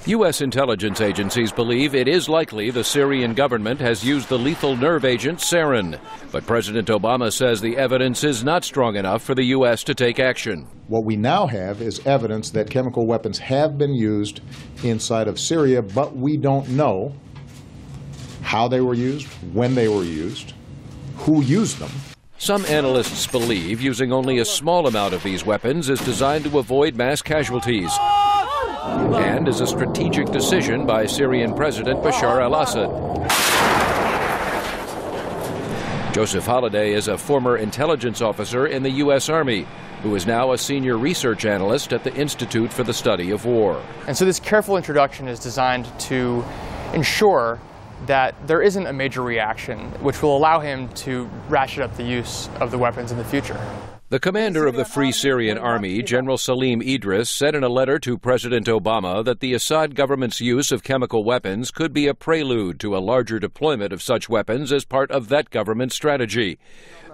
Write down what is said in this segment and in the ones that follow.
U.S. intelligence agencies believe it is likely the Syrian government has used the lethal nerve agent sarin. But President Obama says the evidence is not strong enough for the U.S. to take action. What we now have is evidence that chemical weapons have been used inside of Syria, but we don't know how they were used, when they were used, who used them. Some analysts believe using only a small amount of these weapons is designed to avoid mass casualties and is a strategic decision by Syrian President Bashar al-Assad. Joseph Holliday is a former intelligence officer in the U.S. Army who is now a senior research analyst at the Institute for the Study of War. And so this careful introduction is designed to ensure that there isn't a major reaction, which will allow him to ratchet up the use of the weapons in the future. The commander of the Free Syrian Army, General Salim Idris, said in a letter to President Obama that the Assad government's use of chemical weapons could be a prelude to a larger deployment of such weapons as part of that government's strategy.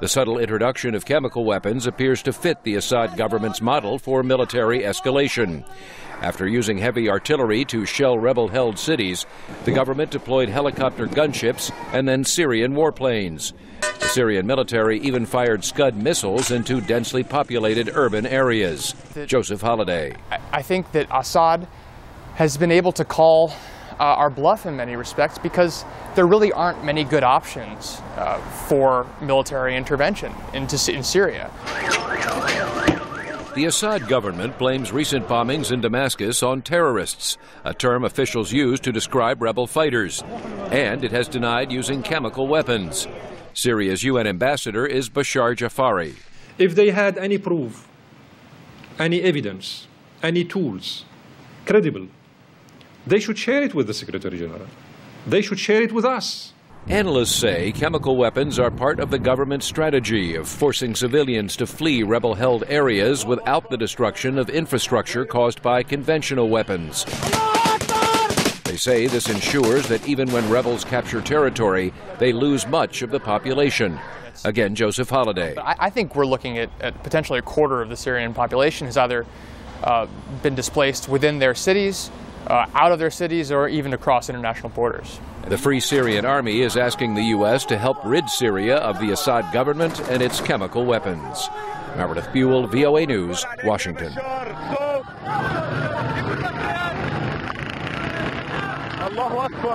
The subtle introduction of chemical weapons appears to fit the Assad government's model for military escalation. After using heavy artillery to shell rebel-held cities, the government deployed helicopter gunships and then Syrian warplanes. The Syrian military even fired Scud missiles into densely populated urban areas. Joseph Holliday. I think that Assad has been able to call our bluff in many respects because there really aren't many good options for military intervention in Syria. The Assad government blames recent bombings in Damascus on terrorists, a term officials use to describe rebel fighters, and it has denied using chemical weapons. Syria's UN ambassador is Bashar Jafari. If they had any proof, any evidence, any tools, credible, they should share it with the Secretary General. They should share it with us. Analysts say chemical weapons are part of the government's strategy of forcing civilians to flee rebel-held areas without the destruction of infrastructure caused by conventional weapons. They say this ensures that even when rebels capture territory, they lose much of the population. Again, Joseph Holliday. I think we're looking at potentially a quarter of the Syrian population has either been displaced within their cities, out of their cities, or even across international borders. The Free Syrian Army is asking the U.S. to help rid Syria of the Assad government and its chemical weapons. Meredith Buel, VOA News, Washington.